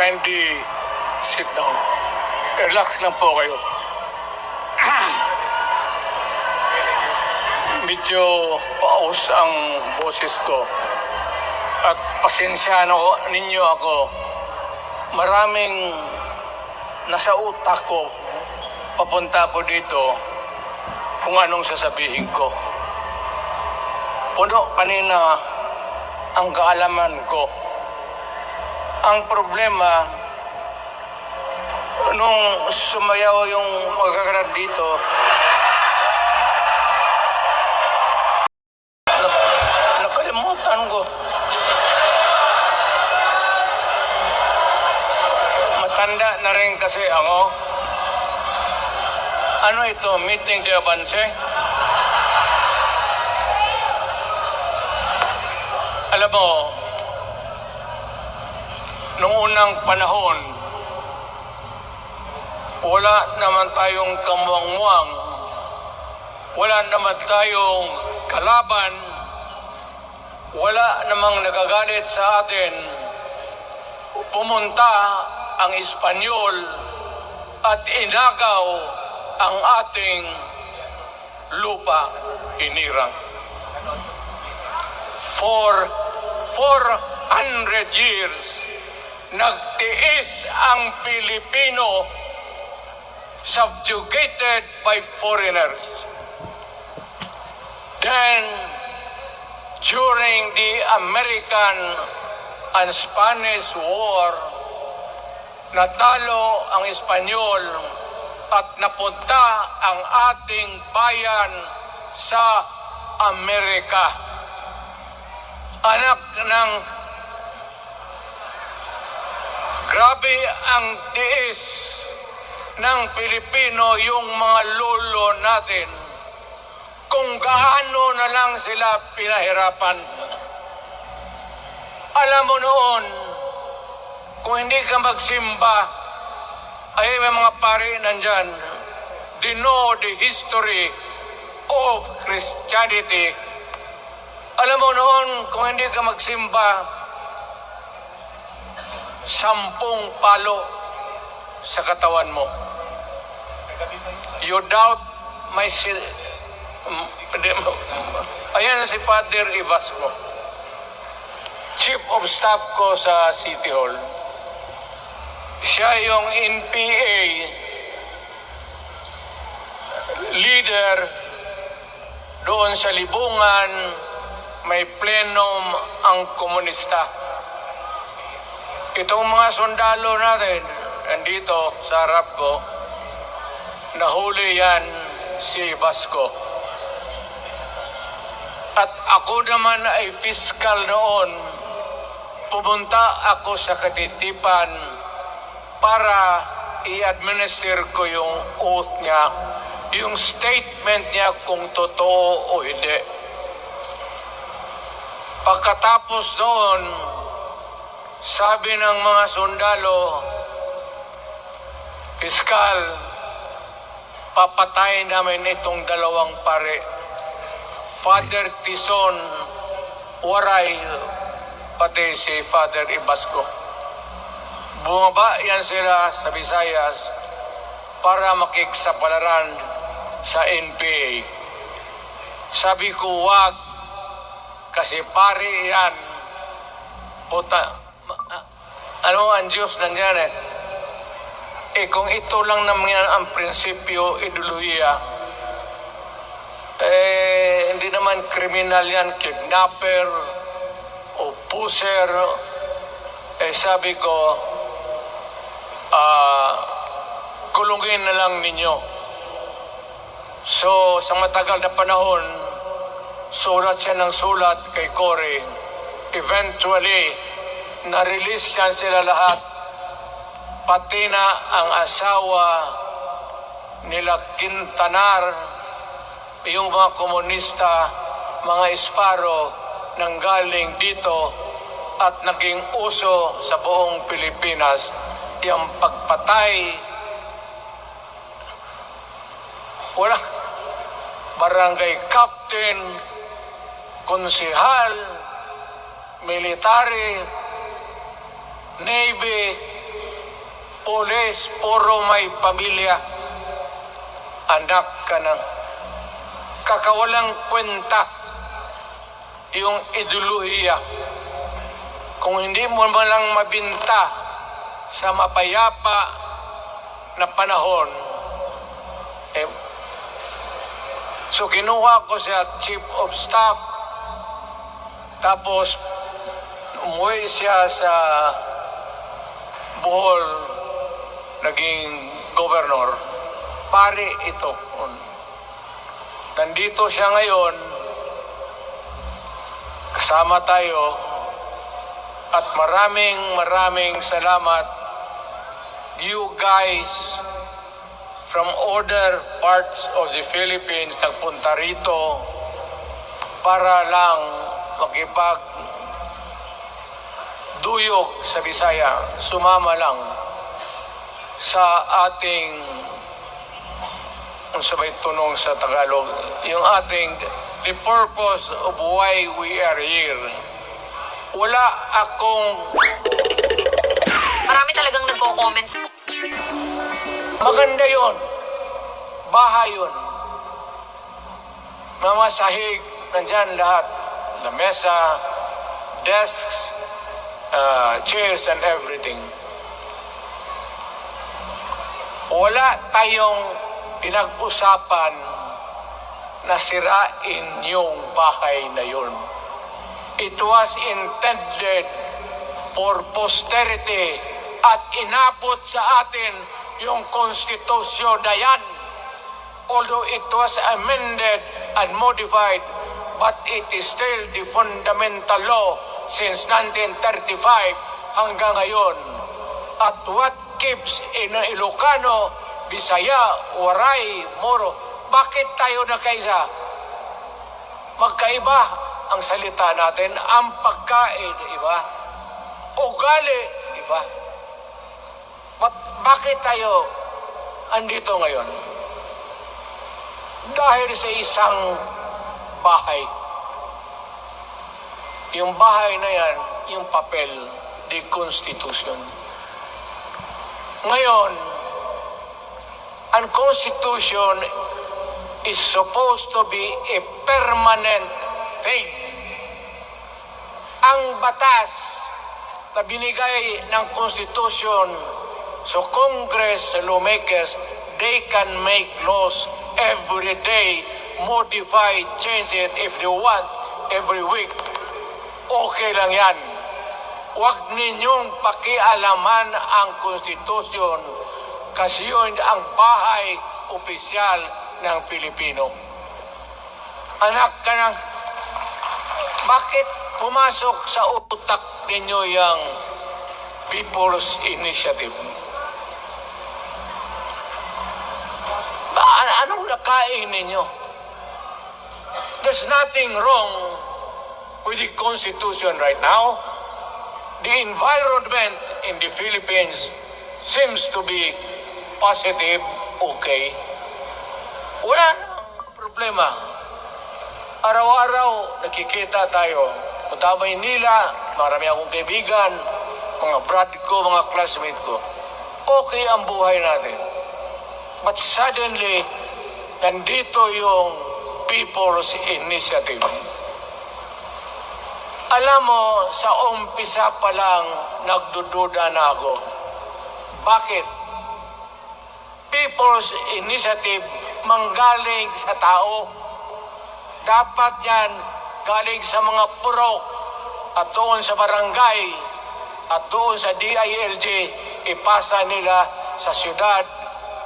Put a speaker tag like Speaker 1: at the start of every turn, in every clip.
Speaker 1: kindly sit down. Relax lang po kayo. Medyo paus ang boses ko. At pasensya ninyo ako. Maraming nasa utak ko. Papunta ako dito kung anong sasabihin ko. Puno kanina ang kaalaman ko. Ang problema, nung sumayaw yung magkakarad dito, nakalimutan ko. Matanda na rin kasi ako. Ano ito? Meeting de avance? Alam mo, nung unang panahon, wala naman tayong kamuang-muang, wala naman tayong kalaban, wala namang nagagalit sa atin. Pumunta ang Espanyol at inagaw ang ating lupa, hinirang. For 400 years, nagtiis ang Pilipino, subjugated by foreigners. Then, during the American and Spanish War, natalo ang Espanyol at napunta ang ating bayan sa Amerika. Anak ng grabe ang tiis ng Pilipino, yung mga lolo natin, kung gaano na lang sila pinahirapan. Alam mo noon, kung hindi ka magsimba, ay may mga pari nandyan, they know the history of Christianity. Alam mo noon, kung hindi ka magsimba, 10 palo sa katawan mo. You doubt my ayan si Father Ibasco, Chief of Staff ko sa City Hall. Siya yung NPA leader doon sa Libungan. May plenum ang komunista. Itong mga sundalo natin, nandito sa harap ko, nahuli yan si Vasco. At ako naman ay fiscal noon. Pumunta ako sa Katitipan para i-administer ko yung oath niya, yung statement niya kung totoo o hindi. Pagkatapos noon, sabi ng mga sundalo, Piskal, papatayin namin itong 2 pare. Father Tison, Waray, pati si Father Ibasco. Bumaba yan sila sa Visayas para makiksapalaran sa NPA. Sabi ko, wag, kasi pare yan, puta, ano ang Diyos nangyari? Kung ito lang naman ang prinsipyo, ideolohiya, hindi naman kriminal yan, kidnapper o puser. Sabi ko, kulungin na lang ninyo. So, sa matagal na panahon, sulat siya ng sulat kay Cory. Eventually, na-release yan sila lahat. Pati na ang asawa nila Quintanar, yung mga komunista, mga Esparo, nanggaling dito at naging uso sa buong Pilipinas. Yung pagpatay, wala. Barangay captain, konsehal, military, Navy, Pulis, puro may pamilya. Anak ka ng kakawalang kwenta yung ideolohiya. Kung hindi mo man lang mabinta sa mapayapa na panahon, so kinuha ko sa Chief of Staff, tapos umuwi siya sa Bohol, naging governor. Pare ito. Nandito siya ngayon, kasama tayo, at maraming salamat. You guys from other parts of the Philippines nagpunta rito para lang makipag-duyok sa Bisaya. Sumama lang sa ating, kung sabay tunong sa Tagalog, yung ating, the purpose of why we are here. Wala akong...
Speaker 2: Marami talagang nagko-comments.
Speaker 1: Maganda yon, bahay yun. Mga sahig, nandyan lahat. Lamesa, desks, chairs and everything. Wala tayong pinag-usapan na sirain yung bahay na yun. It was intended for posterity at inabot sa atin yung konstitusyon na yan. Although it was amended and modified, but it is still the fundamental law since 1935 hanggang ngayon. At what keeps in Ilocano, Bisaya, Waray, Moro, bakit tayo nagkaisa? Magkaiba ang salita natin, ang pagkain, iba. Ugali, iba. Bakit tayo andito ngayon? Dahil sa isang bahay. Yung bahay na yan, yung papel, the Constitution. Ngayon, ang Constitution is supposed to be a permanent thing. Ang batas na binigay ng Constitution sa Congress, sa lawmakers, they can make laws every day, modify, change it if they want, every week. Okay lang yan. Huwag ninyong pakialaman ang Constitution kasi yun ang bahay opisyal ng Pilipino. Anak ka ng... Bakit pumasok sa utak ninyo yung People's Initiative? Anong nakain ninyo? There's nothing wrong with the Constitution right now. The environment in the Philippines seems to be positive, okay. Wala nang problema. Araw-araw nakikita tayo. Punta Maynila, marami akong kaibigan, mga brad ko, mga classmate ko. Okay ang buhay natin. But suddenly, nandito yung People's Initiative. Alam mo, sa umpisa pa lang, nagdududa na ako. Bakit? People's Initiative manggaling sa tao. Dapat yan galing sa mga purok at doon sa barangay at doon sa DILG, ipasa nila sa syudad,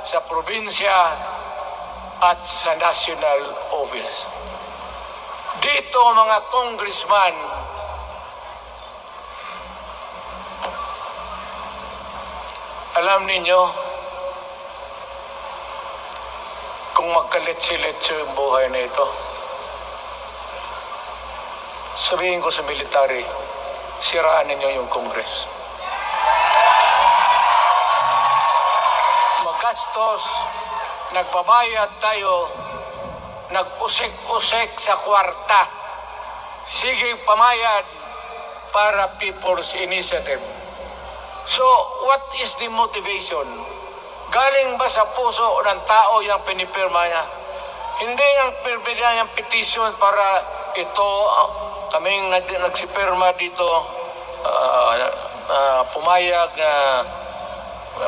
Speaker 1: sa probinsya at sa national office. Dito mga congressman, alam ninyo, kung magkaletse-letse yung buhay na ito, sabihin ko sa military, siraan ninyo yung Congress. Magastos, nagbabayad tayo, nag-usik-usik sa kwarta. Sige pamayad para People's Initiative. So, what is the motivation? Galing ba sa puso ng tao yung pinipirma niya? Hindi yung pinipirma niyang petition para ito, kaming nagsipirma dito, pumayag na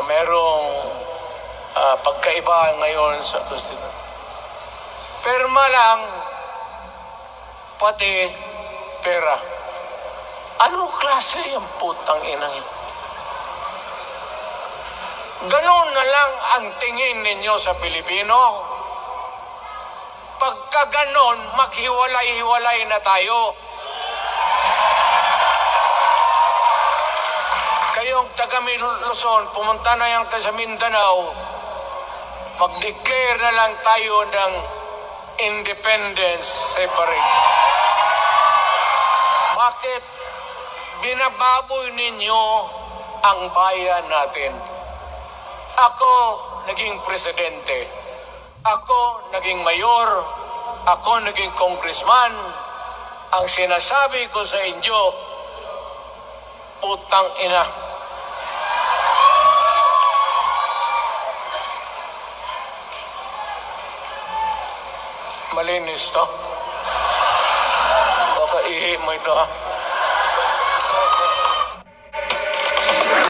Speaker 1: merong pagkaiba ngayon sa Constitution. Pirma lang, pati pera. Anong klase yung putang ina yun? Ganun na lang ang tingin ninyo sa Pilipino. Pagka ganon, maghiwalay-hiwalay na tayo. Kayong taga Luzon, pumunta na yan sa Mindanao, mag-declare na lang tayo ng independence separate. Bakit binababoy ninyo ang bayan natin? Ako naging presidente. Ako naging mayor. Ako naging congressman. Ang sinasabi ko sa inyo, putang ina. Malinis to. Baka ihi mo ito ha.